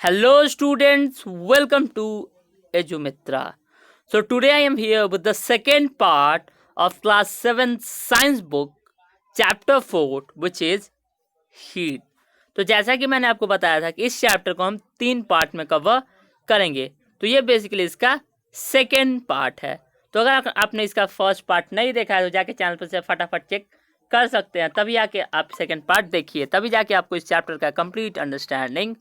Hello students, welcome to Edumitra. So today I am here with the second part of class 7 science book chapter 4 which is heat. तो जैसा कि मैंने आपको बताया था कि इस चैप्टर को हम 3 पार्ट में कवर करेंगे, तो ये बेसिकली इसका सेकेंड पार्ट है। तो अगर आपने इसका फर्स्ट पार्ट नहीं देखा है तो जाके चैनल पर से फटाफट चेक कर सकते हैं, तभी आके आप सेकेंड पार्ट देखिए, तभी जाके आपको इस चैप्टर का कंप्लीट अंडरस्टैंडिंग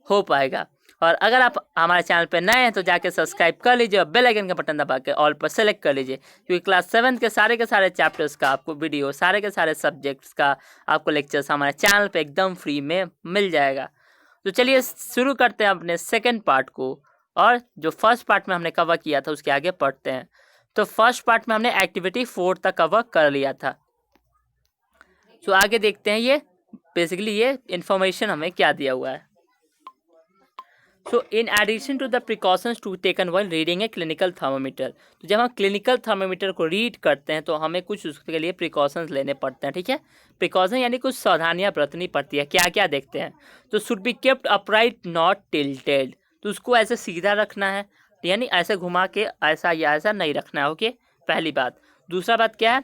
हो पाएगा। और अगर आप हमारे चैनल पर नए हैं तो जाके सब्सक्राइब कर लीजिए और बेल आइकन का बटन दबा के ऑल पर सेलेक्ट कर लीजिए, क्योंकि क्लास 7 के सारे चैप्टर्स का आपको वीडियो, सारे के सारे सब्जेक्ट्स का आपको लेक्चर्स हमारे चैनल पे एकदम फ्री में मिल जाएगा। तो चलिए शुरू करते हैं अपने सेकेंड पार्ट को, और जो फर्स्ट पार्ट में हमने कवर किया था उसके आगे पढ़ते हैं। तो फर्स्ट पार्ट में हमने एक्टिविटी 4 तक कवर कर लिया था। तो आगे देखते हैं ये बेसिकली ये इंफॉर्मेशन हमें क्या दिया हुआ है। So in addition to the precautions to taken while reading a clinical thermometer, तो जब हम क्लिनिकल थर्मोमीटर को रीड करते हैं तो हमें कुछ उसके लिए प्रिकॉशंस लेने पड़ते हैं। ठीक है, प्रिकॉशन यानी कुछ सावधानियां बरतनी पड़ती है। क्या क्या देखते हैं, तो should be kept upright not tilted, तो उसको ऐसे सीधा रखना है, यानी ऐसे घुमा के ऐसा या ऐसा नहीं रखना है। ओके, पहली बात। दूसरा बात क्या है,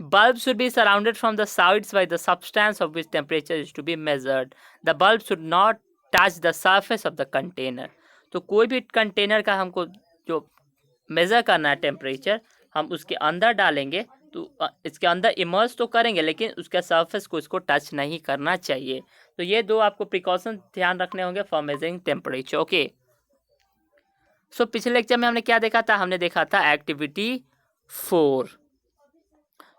bulb should be surrounded from the sides by the substance of which temperature is to be measured. The bulb should not touch the surface of the container, तो कोई भी कंटेनर का हमको जो मेज़र करना है टेम्परेचर, हम उसके अंदर डालेंगे तो इसके अंदर इमर्स तो करेंगे लेकिन उसके सरफेस को इसको टच नहीं करना चाहिए। तो ये दो आपको प्रिकॉशन ध्यान रखने होंगे फॉर मेजरिंग टेम्परेचर। ओके, सो पिछले लेक्चर में हमने क्या देखा था, हमने देखा था एक्टिविटी 4।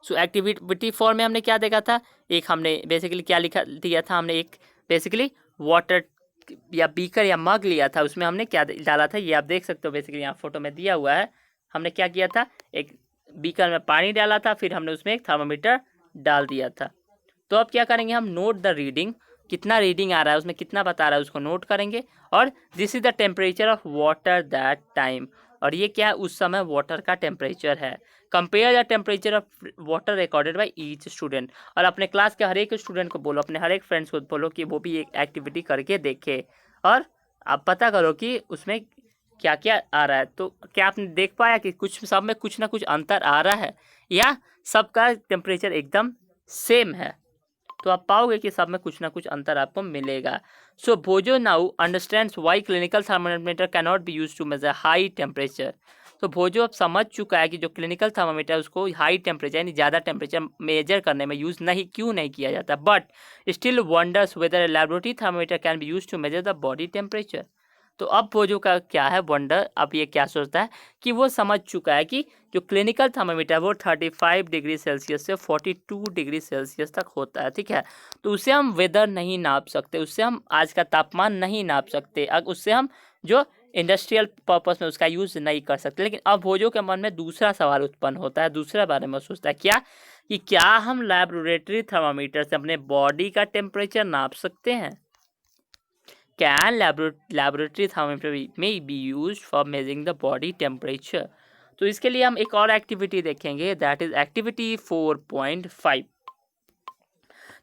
सो एक्टिविटी 4 में हमने क्या देखा था, एक हमने बेसिकली क्या लिखा दिया था, हमने एक बेसिकली वाटर या बीकर या मग लिया था, उसमें हमने क्या डाला था ये आप देख सकते हो, बेसिकली यहाँ फोटो में दिया हुआ है। हमने क्या किया था, एक बीकर में पानी डाला था, फिर हमने उसमें एक थर्मामीटर डाल दिया था। तो अब क्या करेंगे, हम नोट द रीडिंग, कितना रीडिंग आ रहा है उसमें कितना बता रहा है उसको नोट करेंगे। और this is the temperature of water that time, और ये क्या है, उस समय वाटर का टेम्परेचर है। Compare the temperature of water recorded by each student, और अपने क्लास के हर एक स्टूडेंट को बोलो, अपने हर एक फ्रेंड्स को बोलो कि वो भी एक एक्टिविटी करके देखे और आप पता करो कि उसमें क्या क्या आ रहा है। तो क्या आपने देख पाया कि कुछ सब में कुछ ना कुछ अंतर आ रहा है या सबका टेम्परेचर एकदम सेम है, तो आप पाओगे कि सब में कुछ ना कुछ अंतर आपको मिलेगा। So Boojho now understands why clinical thermometer can not be used to measure high temperature. तो भोजो अब समझ चुका है कि जो क्लिनिकल थर्मामीटर उसको हाई टेम्परेचर यानी ज़्यादा टेम्परेचर मेजर करने में यूज़ क्यों नहीं किया जाता, but still wonders whether laboratory thermometer can be use to measure the body temperature. तो अब भोजो का क्या है वंडर, अब ये क्या सोचता है कि वो समझ चुका है कि जो क्लिनिकल थर्मामीटर वो 35 डिग्री सेल्सियस से 42 डिग्री सेल्सियस तक होता है। ठीक है, तो उससे हम वेदर नहीं नाप सकते, उससे हम आज का तापमान नहीं नाप सकते, उससे हम जो इंडस्ट्रियल पर्पस में उसका यूज़ नहीं कर सकते। लेकिन अब भोजो के मन में दूसरा सवाल उत्पन्न होता है, दूसरे बारे में सोचता है क्या, कि क्या हम लैबोरेटरी थर्मामीटर से अपने बॉडी का टेम्परेचर नाप सकते हैं। Can laboratory thermometer may be used for measuring the body temperature? तो इसके लिए हम एक और एक्टिविटी देखेंगे, दैट इज एक्टिविटी 4.5।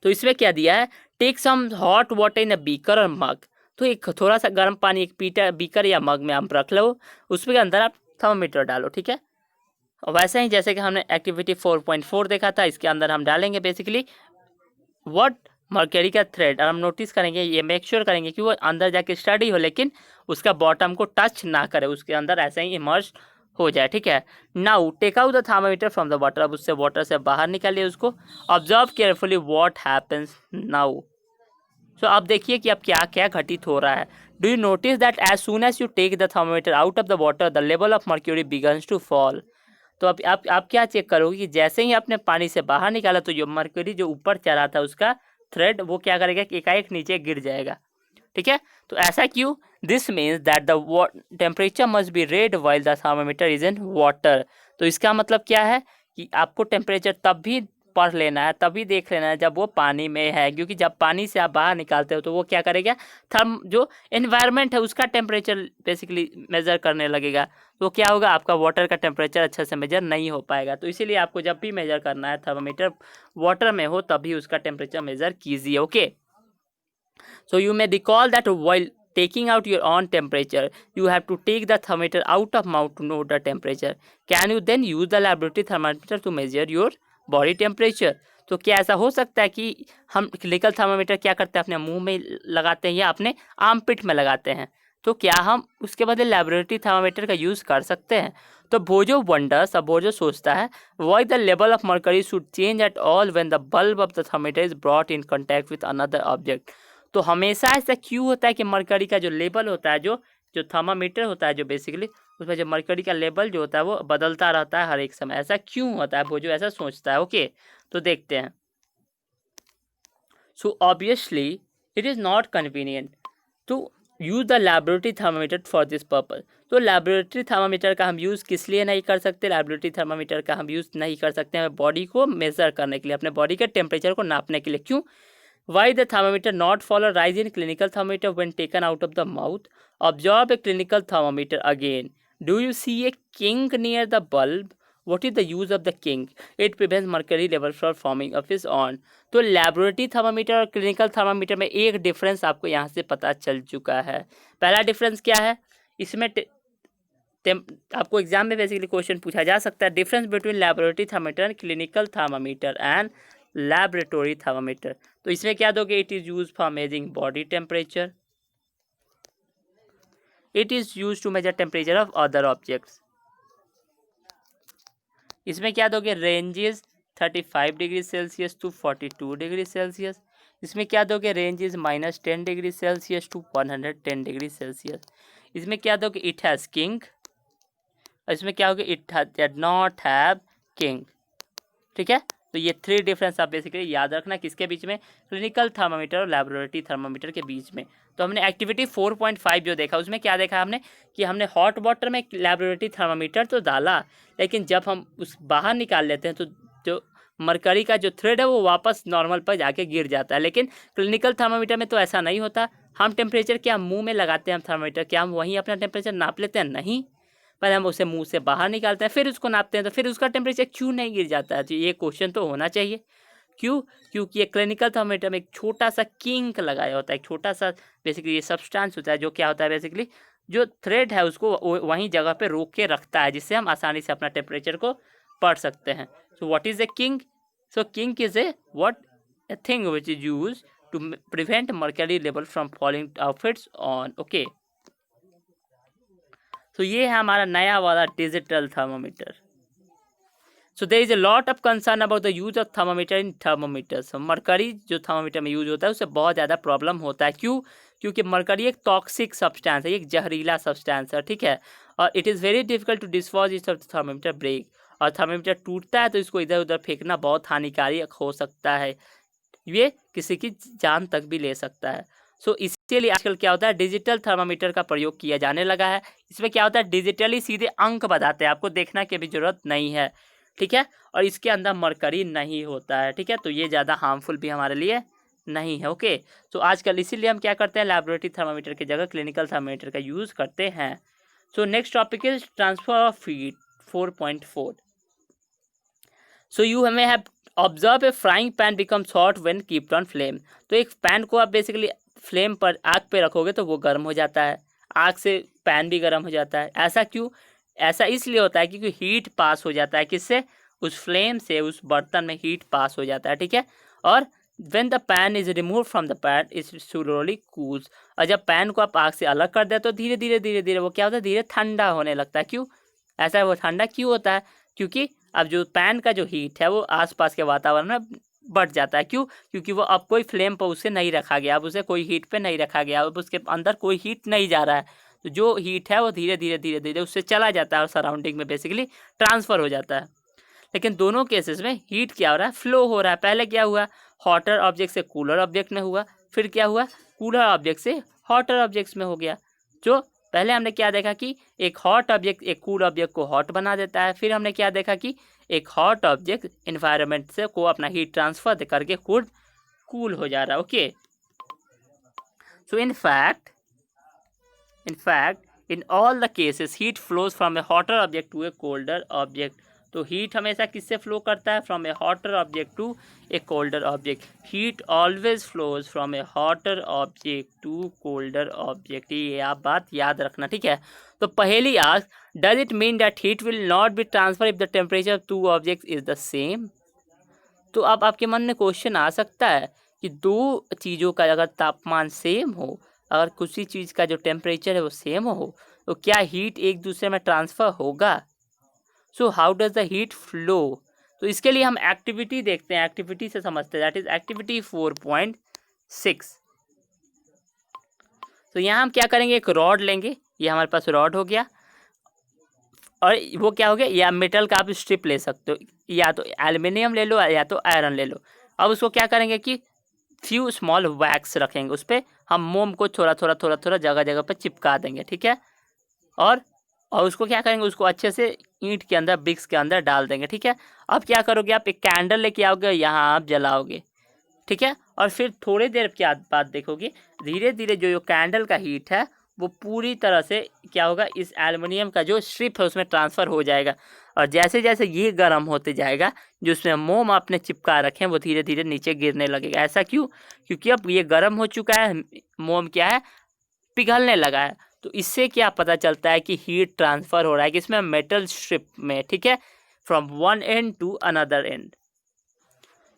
तो इसमें क्या दिया है, take some hot water in a beaker और मग। तो एक थोड़ा सा गर्म पानी एक बीकर या मग में आप रख लो, उसके अंदर आप थर्मोमीटर डालो। ठीक है, वैसे ही जैसे कि हमने एक्टिविटी 4.4 देखा था, इसके अंदर हम डालेंगे बेसिकली व्हाट मर्करी का थ्रेड, और हम नोटिस करेंगे, ये मेक श्योर करेंगे कि वो अंदर जाके स्टडी हो लेकिन उसका बॉटम को टच ना करे, उसके अंदर ऐसे ही इमर्ज हो जाए। ठीक है, now take out the thermometer from the water, अब उससे वाटर से बाहर निकालिए उसको। Observe carefully what happens now. So अब देखिए कि अब क्या क्या घटित हो रहा है। Do you notice that as soon as you take the thermometer out of the water the level of mercury begins to fall. तो अब आप क्या चेक करोगे कि जैसे ही आपने पानी से बाहर निकाला तो जो मर्क्यूरी जो ऊपर चला था उसका थ्रेड वो क्या करेगा कि एकाएक नीचे गिर जाएगा। ठीक है, तो ऐसा क्यों, this means that the temperature must be red while the thermometer is in water. तो इसका मतलब क्या है कि आपको टेम्परेचर तब भी पढ़ लेना है, तभी देख लेना है जब वो पानी में है, क्योंकि जब पानी से आप बाहर निकालते हो तो वो क्या करेगा, जो एनवायरनमेंट है उसका टेम्परेचर बेसिकली मेजर करने लगेगा, तो क्या होगा, आपका वाटर का टेम्परेचर अच्छे से मेजर नहीं हो पाएगा। तो इसीलिए आपको जब भी मेजर करना है थर्मामीटर वाटर में हो तभी उसका टेम्परेचर मेजर कीजिए। Okay, so you may recall that while taking out your own temperature, you have to take the thermometer out of mouth to note the temperature. Can you then use the laboratory thermometer to measure your body temperature? तो क्या ऐसा हो सकता है कि हम clinical thermometer क्या करते हैं, अपने मुंह में लगाते हैं या अपने आर्मपिट में लगाते हैं? तो क्या हम उसके बदले लेबोरेटरी थर्मामीटर का यूज़ कर सकते हैं? तो भोजो वंडर्स, अब भोजो सोचता है, why the level of mercury should change at all when the bulb of the thermometer is brought in contact with another object. तो हमेशा ऐसा क्यों होता है कि मर्करी का जो लेवल होता है, जो जो थर्मामीटर होता है, जो बेसिकली उसमें जो मर्करी का लेवल जो होता है वो बदलता रहता है हर एक समय? ऐसा क्यों होता है? भोजो ऐसा सोचता है। ओके, तो देखते हैं। So obviously it is not convenient to use the laboratory thermometer for this purpose. तो लेबोरेटरी थर्मामीटर का हम यूज़ किस लिए नहीं कर सकते? लेबोरेटरी थर्मामीटर का हम यूज़ नहीं कर सकते हैं बॉडी को मेज़र करने के लिए, अपने बॉडी के टेम्परेचर को नापने के लिए। क्यों? Why the thermometer not fall or rise in clinical thermometer when taken out of the mouth? Observe a clinical thermometer again. Do you see a kink near the bulb? What is the use of the kink? It prevents mercury levels from forming of its own. तो laboratory thermometer और clinical thermometer में एक difference आपको यहाँ से पता चल चुका है। पहला डिफरेंस क्या है? इसमें आपको एग्जाम में बेसिकली क्वेश्चन पूछा जा सकता है, difference between laboratory thermometer and clinical thermometer and laboratory thermometer. तो इसमें क्या दोगे? It is use for measuring body temperature, it is use to measure temperature of other objects. इसमें क्या दोगे? Ranges 35 degree Celsius to 42 degree Celsius. इसमें क्या दोगे? Ranges -10 degree Celsius to 110 degree Celsius. इसमें क्या दोगे? It has kink. इसमें क्या होगा? It did not have kink. ठीक है, तो ये 3 डिफरेंस आप बेसिकली याद रखना किसके बीच में? क्लिनिकल थर्मामीटर और लेबोरेटरी थर्मामीटर के बीच में। तो हमने एक्टिविटी 4.5 जो देखा, उसमें क्या देखा हमने कि हमने हॉट वाटर में लेबोरेटरी थर्मामीटर तो डाला, लेकिन जब हम उस बाहर निकाल लेते हैं तो जो मरकरी का जो थ्रेड है वो वापस नॉर्मल पर जाके गिर जाता है। लेकिन क्लिनिकल थर्मामीटर में तो ऐसा नहीं होता। हम टेम्परेचर क्या मुँह में लगाते हैं? हम थर्मामीटर क्या हम वहीं अपना टेम्परेचर नाप लेते हैं? नहीं, पहले हम उसे मुंह से बाहर निकालते हैं, फिर उसको नापते हैं। तो फिर उसका टेम्परेचर क्यों नहीं गिर जाता है? तो ये क्वेश्चन तो होना चाहिए। क्यों? क्योंकि ये क्लिनिकल थर्मामीटर में एक छोटा सा किंक लगाया होता है, एक छोटा सा बेसिकली ये सब्सटेंस होता है जो क्या होता है बेसिकली जो थ्रेड है उसको वहीं जगह पे रोक के रखता है, जिससे हम आसानी से अपना टेम्परेचर को पढ़ सकते हैं। So what is a kink? So kink is a thing which is use to prevent mercury level from falling off its on. Okay, तो ये है हमारा नया वाला digital thermometer. So there is a lot of concern about the use of thermometer in thermometers. Mercury जो thermometer में use होता है उससे बहुत ज़्यादा प्रॉब्लम होता है। क्यों? क्योंकि मरकरी एक टॉक्सिक सब्सटेंस है, एक जहरीला सब्सटेंस है। ठीक है, और it is very difficult to dispose it off thermometer break. और थर्मोमीटर टूटता है तो इसको इधर उधर फेंकना बहुत हानिकारक हो सकता है, ये किसी की जान तक भी ले सकता है। सो इसीलिए आजकल क्या होता है, डिजिटल थर्मामीटर का प्रयोग किया जाने लगा है। इसमें क्या होता है, डिजिटली सीधे अंक बताते हैं, आपको देखना की भी जरूरत नहीं है। ठीक है, और इसके अंदर मरकरी नहीं होता है। ठीक है, तो ये ज़्यादा हार्मफुल भी हमारे लिए नहीं है। ओके, तो आजकल इसीलिए हम क्या करते हैं, लैबोरेटरी थर्मामीटर की जगह क्लिनिकल थर्मामीटर का यूज़ करते हैं। So next topic is transfer of heat 4.4। So you हमें have observe a frying pan becomes hot when keeped on flame. तो एक पैन को आप बेसिकली फ्लेम पर, आग पे रखोगे तो वो गर्म हो जाता है, आग से पैन भी गर्म हो जाता है। ऐसा क्यों? ऐसा इसलिए होता है क्योंकि हीट पास हो जाता है, किससे? उस फ्लेम से, उस बर्तन में हीट पास हो जाता है। ठीक है, और when the pan is remove from the pan it slowly cools. और जब पैन को आप आग से अलग कर दें तो धीरे धीरे वो क्या होता है, धीरे ठंडा होने लगता है। क्यों ऐसा? वो ठंडा क्यों होता है? क्योंकि अब जो पैन का जो हीट है वो आसपास के वातावरण में बढ़ जाता है। क्यों? क्योंकि वो अब कोई फ्लेम पर उसे नहीं रखा गया, अब उसे कोई हीट पे नहीं रखा गया, अब उसके अंदर कोई हीट नहीं जा रहा है। तो जो हीट है वो धीरे धीरे उससे चला जाता है और सराउंडिंग में बेसिकली ट्रांसफ़र हो जाता है। लेकिन दोनों केसेस में हीट क्या हो रहा है, फ्लो हो रहा है। पहले क्या हुआ, हॉटर ऑब्जेक्ट से कूलर ऑब्जेक्ट में हुआ, फिर क्या हुआ, कूलर ऑब्जेक्ट से हॉटर ऑब्जेक्ट्स में हो गया। जो पहले हमने क्या देखा कि एक हॉट ऑब्जेक्ट एक कूल ऑब्जेक्ट को हॉट बना देता है। फिर हमने क्या देखा कि एक हॉट ऑब्जेक्ट इन्वायरमेंट से को अपना हीट ट्रांसफर करके खुद कूल हो जा रहा है। Okay, so in fact in all the cases heat flows from a hotter object to a colder object तो हीट हमेशा किससे फ्लो करता है? From a hotter object to a colder object. Heat always flows from a hotter object to colder object. ये आप बात याद रखना, ठीक है। तो पहली ask, does it mean that heat will not be transfer if the temperature of two objects is the same? तो अब आपके मन में क्वेश्चन आ सकता है कि दो चीज़ों का अगर तापमान सेम हो, अगर किसी चीज़ का जो टेम्परेचर है वो सेम हो, तो क्या हीट एक दूसरे में ट्रांसफ़र होगा? So how does the heat flow? तो इसके लिए हम एक्टिविटी देखते हैं, एक्टिविटी से समझते हैं। That is activity 4.6। तो यहाँ हम क्या करेंगे, एक रॉड लेंगे, ये हमारे पास रॉड हो गया, और वो क्या हो गया, या मेटल का आप स्ट्रिप ले सकते हो, या तो एल्युमिनियम ले लो या तो आयरन ले लो। अब उसको क्या करेंगे कि फ्यू स्मॉल वैक्स रखेंगे, उस पर हम मोम को थोड़ा थोड़ा थोड़ा थोड़ा जगह जगह पर चिपका देंगे, ठीक है। और उसको क्या करेंगे, उसको अच्छे से ईंट के अंदर, ब्रिक्स के अंदर डाल देंगे, ठीक है। अब क्या करोगे, आप एक कैंडल लेके आओगे, यहाँ आप जलाओगे, ठीक है। और फिर थोड़ी देर के बाद देखोगे धीरे धीरे जो कैंडल का हीट है वो पूरी तरह से क्या होगा, इस एल्युमिनियम का जो स्ट्रिप है उसमें ट्रांसफ़र हो जाएगा। और जैसे जैसे ये गर्म होते जाएगा, जो उसमें मोम आपने चिपका रखे हैं वो धीरे धीरे नीचे गिरने लगेगा। ऐसा क्यों? क्योंकि अब ये गर्म हो चुका है, मोम क्या है, पिघलने लगा है। तो इससे क्या पता चलता है कि हीट ट्रांसफ़र हो रहा है किसमें, मेटल स्ट्रिप में, ठीक है, from one end to another end.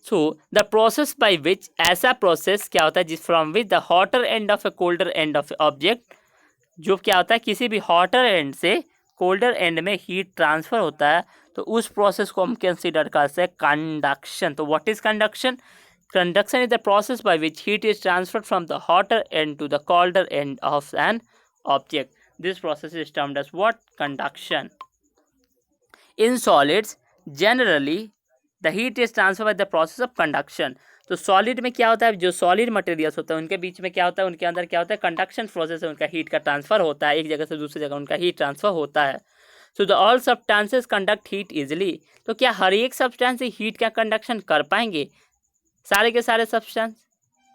So the process by which, ऐसा प्रोसेस क्या होता है जिस from which the hotter end of a colder end of a object, जो क्या होता है किसी भी हॉटर एंड से कोल्डर एंड में हीट ट्रांसफ़र होता है, तो उस प्रोसेस को हम कंसीडर करते हैं कंडक्शन। तो what is conduction? Conduction is the process by which heat is transferred from the hotter end to the colder end of an object. This process is termed as what? Conduction. In solids, generally, the heat is transferred by the process of conduction. तो solid में क्या होता है, जो solid materials होते हैं उनके बीच में क्या होता है, उनके अंदर क्या होता है, कंडक्शन प्रोसेस है, उनका हीट का ट्रांसफ़र होता है, एक जगह से दूसरी जगह उनका हीट ट्रांसफ़र होता है। So the all substances conduct heat easily. तो क्या हर एक सब्सटेंस हीट का कंडक्शन कर पाएंगे, सारे के सारे सब्सटेंस?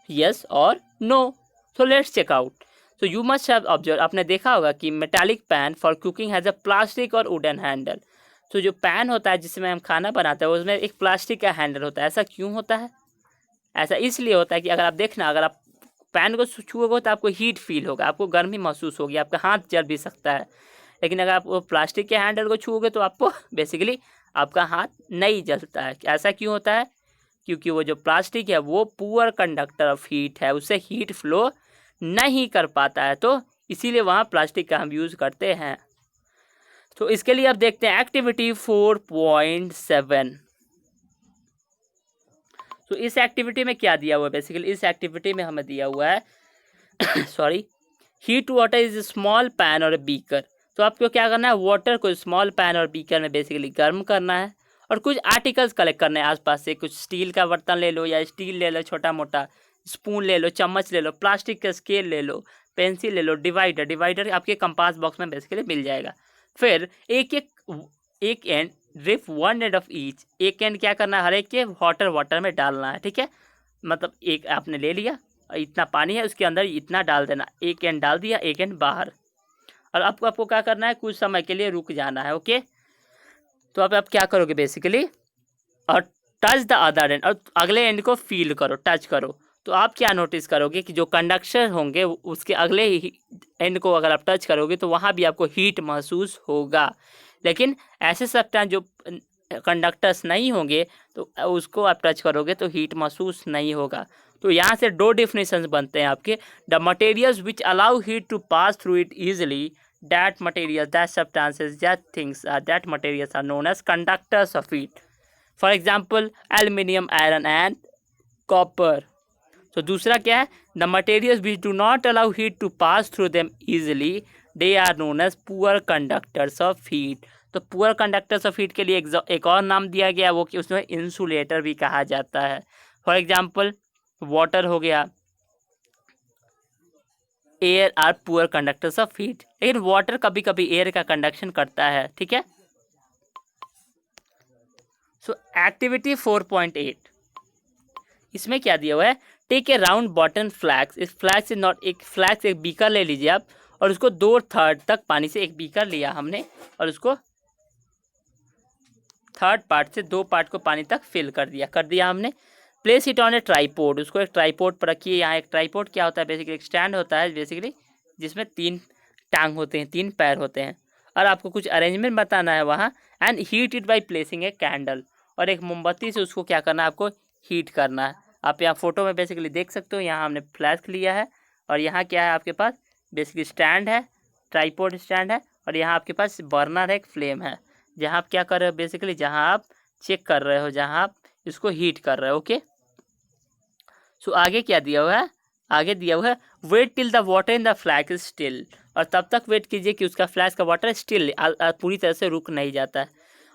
यस और no. So let's check out. So you must have observe, आपने देखा होगा कि metallic pan for cooking has a plastic और वुडन हैंडल। तो जो पैन होता है जिसमें हम खाना बनाते हैं उसमें एक प्लास्टिक का हैंडल होता है। ऐसा क्यों होता है? ऐसा इसलिए होता है कि अगर आप देखना, अगर आप पैन को छुओगे तो आपको हीट फील होगा, आपको गर्मी महसूस होगी, आपका हाथ जल भी सकता है। लेकिन अगर आप वो प्लास्टिक के हैंडल को छुओगे तो आपको बेसिकली आपका हाथ नहीं जलता है। ऐसा क्यों होता है? क्योंकि वो जो प्लास्टिक है वो पुअर कंडक्टर ऑफ हीट है, उससे हीट फ्लो नहीं कर पाता है, तो इसीलिए वहाँ प्लास्टिक का हम यूज़ करते हैं। तो इसके लिए अब देखते हैं एक्टिविटी 4.7। तो इस एक्टिविटी में क्या दिया हुआ है, बेसिकली इस एक्टिविटी में हमें दिया हुआ है sorry, heat water is small pan और बीकर। तो आपको क्या करना है, वाटर को स्मॉल पैन और बीकर में बेसिकली गर्म करना है, और कुछ आर्टिकल्स कलेक्ट करने हैं आसपास से। कुछ स्टील का बर्तन ले लो, या स्टील ले लो, छोटा मोटा स्पून ले लो, चम्मच ले लो, प्लास्टिक का स्केल ले लो, पेंसिल ले लो, डिवाइडर आपके कंपास बॉक्स में बेसिकली मिल जाएगा। फिर एक and drip one end of each, एक एंड क्या करना है, हर एक के वाटर में डालना है, ठीक है। मतलब एक आपने ले लिया, इतना पानी है उसके अंदर इतना डाल देना, एक एंड डाल दिया, एक एंड बाहर, और आपको क्या करना है, कुछ समय के लिए रुक जाना है, ओके। तो अब आप क्या करोगे बेसिकली, और टच द अदर एंड, और अगले एंड को फील करो, टच करो। तो आप क्या नोटिस करोगे कि जो कंडक्शन होंगे उसके अगले एंड को अगर आप टच करोगे तो वहाँ भी आपको हीट महसूस होगा। लेकिन ऐसे सब्सटेंस जो कंडक्टर्स नहीं होंगे तो उसको आप टच करोगे तो हीट महसूस नहीं होगा। तो यहाँ से दो डेफिनेशंस बनते हैं आपके। The materials which allow heat to pass through it easily, that materials, that substances, that things, that materials are known as conductors of heat. For example, aluminium, iron and copper. तो दूसरा क्या है, the materials which do not allow heat to pass through them easily, they are known as poor conductors of heat. तो poor conductors of heat के लिए एक और नाम दिया गया, वो कि उसमें insulator भी कहा जाता है। For example, water हो गया, air are poor conductors of heat. लेकिन वाटर कभी कभी एयर का कंडक्शन करता है, ठीक है। सो एक्टिविटी 4.8, इसमें क्या दिया हुआ है, take a round bottom flask. इस फ्लैक्स से नॉट, एक फ्लैक्स, एक बीकर ले लीजिए आप, और उसको 2/3 तक पानी से, एक बीकर लिया हमने और उसको थर्ड पार्ट से 2 पार्ट को पानी तक फिल कर दिया हमने। Place it on A tripod, उसको एक ट्राईपोड पर रखिए। यहाँ एक ट्राईपोड क्या होता है, बेसिकली एक स्टैंड होता है बेसिकली, जिसमें 3 टांग होते हैं, 3 पैर होते हैं, और आपको कुछ अरेंजमेंट बताना है वहाँ। And heat it by placing a candle, और एक मोमबत्ती से उसको क्या करना है, आपको हीट करना है। आप यहाँ फोटो में बेसिकली देख सकते हो, यहाँ हमने फ्लैश लिया है, और यहाँ क्या है आपके पास, बेसिकली स्टैंड है, ट्राईपोड स्टैंड है, और यहाँ आपके पास बर्नर है, एक फ्लेम है, जहाँ आप क्या कर रहे हो, बेसिकली जहाँ आप चेक कर रहे हो, जहाँ आप इसको हीट कर रहे हो। ओके, सो आगे क्या दिया हुआ है, आगे दिया हुआ है wait till the water in the flask is still, और तब तक वेट कीजिए कि उसका फ्लैश का वाटर स्टिल पूरी तरह से रुक नहीं जाता है।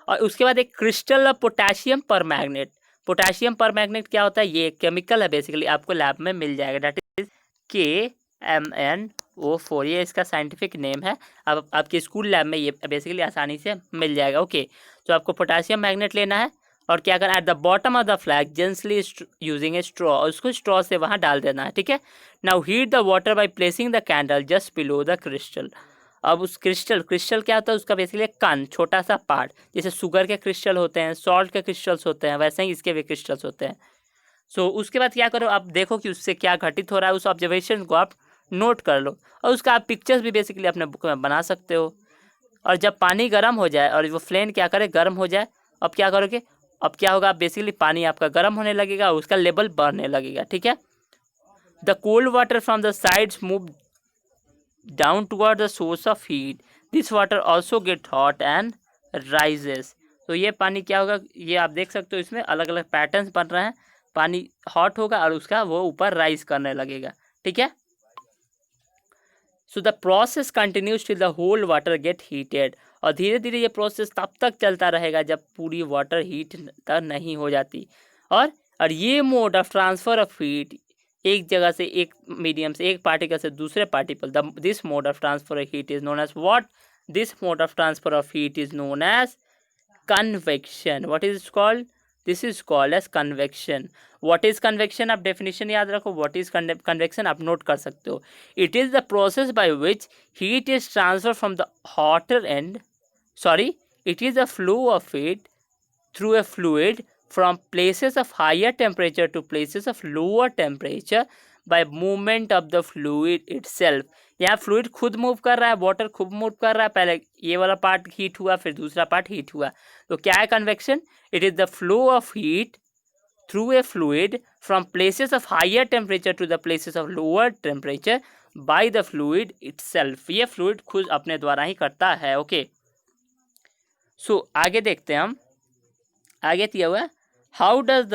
और उसके बाद एक क्रिस्टल ऑफ पोटेशियम पर मैग्नेट। पोटेशियम पर मैग्नेट क्या होता है, ये केमिकल है बेसिकली, आपको लैब में मिल जाएगा, दैट इज KMnO4, ये इसका साइंटिफिक नेम है। अब आपके स्कूल लैब में ये बेसिकली आसानी से मिल जाएगा। ओके, तो आपको पोटेशियम मैग्नेट लेना है, और क्या करना है, at the bottom of the flag gently using A straw, और उसको स्ट्रॉ से वहाँ डाल देना है। ठीक है, now heat the water by placing the candle just below the crystal. अब उस क्रिस्टल क्या होता है, उसका बेसिकली एक कण, छोटा सा पार्ट, जैसे शुगर के क्रिस्टल होते हैं, सॉल्ट के क्रिस्टल्स होते हैं, वैसे ही इसके भी क्रिस्टल्स होते हैं। सो उसके बाद क्या करो, आप देखो कि उससे क्या घटित हो रहा है, उस ऑब्जर्वेशन को आप नोट कर लो, और उसका आप पिक्चर्स भी बेसिकली अपने बुक में बना सकते हो। और जब पानी गर्म हो जाए और वो फ्लेम क्या करे, गर्म हो जाए, अब क्या करोगे, अब क्या होगा, बेसिकली पानी आपका गर्म होने लगेगा, उसका लेवल बढ़ने लगेगा। ठीक है, the cold water from the sides move down toward the source of heat, this water also get hot and rises. तो ये पानी क्या होगा, ये आप देख सकते हो, इसमें अलग अलग पैटर्न्स बन रहे हैं, पानी हॉट होगा और उसका वो ऊपर राइज करने लगेगा। ठीक है, so the process continues till the whole water get heated, और धीरे धीरे ये प्रोसेस तब तक चलता रहेगा जब पूरी वाटर हीट तक नहीं हो जाती। और ये mode of transfer of heat, एक जगह से, एक मीडियम से, एक पार्टिकल से दूसरे particle, this mode of transfer of heat is known as what, this mode of transfer of heat is known as convection. What is called, this is called as convection. What is convection, आप definition याद रखो, what is convection आप note कर सकते हो। It is the process by which heat is transfer from the hotter end, it is a flow of it through a fluid from places of higher temperature to places of lower temperature by movement of the fluid itself। यहाँ fluid खुद move कर रहा है, water खुद move कर रहा है, पहले ये वाला पार्ट हीट हुआ, फिर दूसरा पार्ट हीट हुआ, तो क्या है convection, it is the flow of heat through a fluid from places of higher temperature to the places of lower temperature by the fluid itself. ये फ्लूइड खुद अपने द्वारा ही करता है। ओके, सो आगे देखते हैं हम, आगे दिया हुआ है how does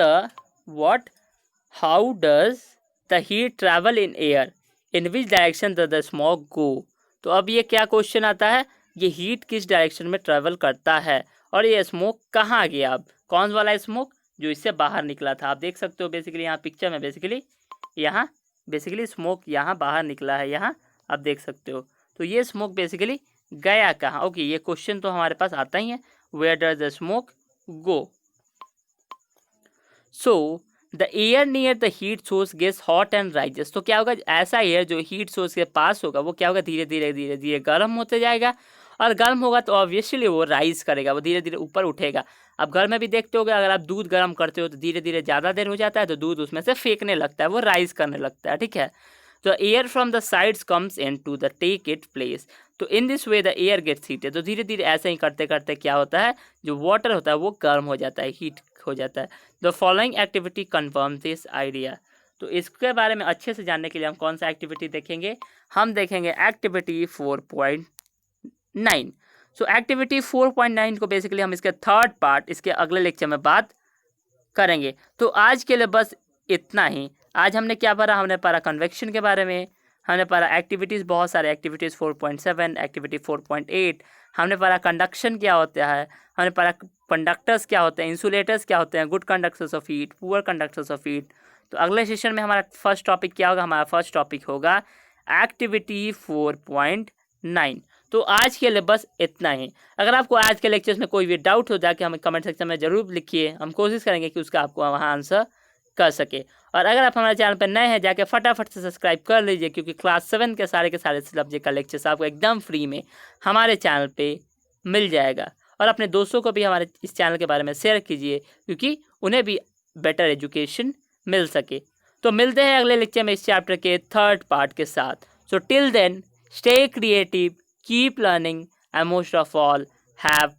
the heat travel in air, in which direction the smoke go. तो अब ये क्या क्वेश्चन आता है, ये हीट किस डायरेक्शन में ट्रैवल करता है, और ये स्मोक कहाँ गया, अब कौन वाला स्मोक, जो इससे बाहर निकला था। आप देख सकते हो बेसिकली यहाँ पिक्चर में, बेसिकली यहाँ बेसिकली स्मोक यहाँ बाहर निकला है, यहाँ आप देख सकते हो। तो ये स्मोक बेसिकली गया कहाँ। ओके, ये क्वेश्चन तो हमारे पास आता ही है, where does the smoke go. So the air near the heat source gets hot and rises. तो क्या होगा, ऐसा एयर जो हीट सोर्स के पास होगा वो क्या होगा, धीरे धीरे गर्म होते जाएगा, और गर्म होगा तो ऑब्वियसली वो राइज करेगा, वो धीरे धीरे ऊपर उठेगा। अब घर में भी देखते होगे, अगर आप दूध गर्म करते हो तो धीरे धीरे ज़्यादा देर हो जाता है तो दूध उसमें से फेंकने लगता है, वो राइज करने लगता है। ठीक है, तो air from the sides comes in to the take it place, तो in this way the air gets heated. तो धीरे धीरे ऐसे ही करते करते क्या होता है, जो वाटर होता है वो गर्म हो जाता है, हीट हो जाता है। The following activity confirm this idea. तो इसके बारे में अच्छे से जानने के लिए हम कौन सा एक्टिविटी देखेंगे, हम देखेंगे एक्टिविटी 4.9। सो एक्टिविटी 4.9 को बेसिकली हम इसके थर्ड पार्ट इसके अगले लेक्चर में बात करेंगे। तो आज के लिए बस इतना ही। आज हमने क्या पढ़ा, हमने पढ़ा कन्वेक्शन के बारे में, हमने पढ़ा एक्टिविटीज़, बहुत सारे एक्टिविटीज़ 4.7, एक्टिविटी 4.8, हमने पढ़ा कंडक्शन क्या होता है, हमने पढ़ा कंडक्टर्स क्या होते हैं, इंसुलेटर्स क्या होते हैं, good conductors of heat, poor conductors of heat. तो अगले सेशन में हमारा फर्स्ट टॉपिक क्या होगा, हमारा फर्स्ट टॉपिक होगा एक्टिविटी 4.9। तो आज के लिए बस इतना ही। अगर आपको आज के लेक्चर्स में कोई भी डाउट हो जाए, हमें कमेंट सेक्शन में ज़रूर लिखिए, हम कोशिश करेंगे कि उसका आपको वहाँ आंसर कर सके। और अगर आप हमारे चैनल पर नए हैं, जाके फटाफट से सब्सक्राइब कर लीजिए, क्योंकि क्लास 7 के सारे सब्जेक्ट का लेक्चर्स आपको एकदम फ्री में हमारे चैनल पे मिल जाएगा। और अपने दोस्तों को भी हमारे इस चैनल के बारे में शेयर कीजिए, क्योंकि उन्हें भी बेटर एजुकेशन मिल सके। तो मिलते हैं अगले लेक्चर में इस चैप्टर के 3rd पार्ट के साथ। So till then, stay creative, keep learning, and most of all have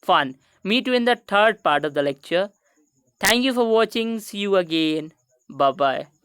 fun. Meet you in the 3rd part of the lecture. Thank you for watching. See you again. Bye bye.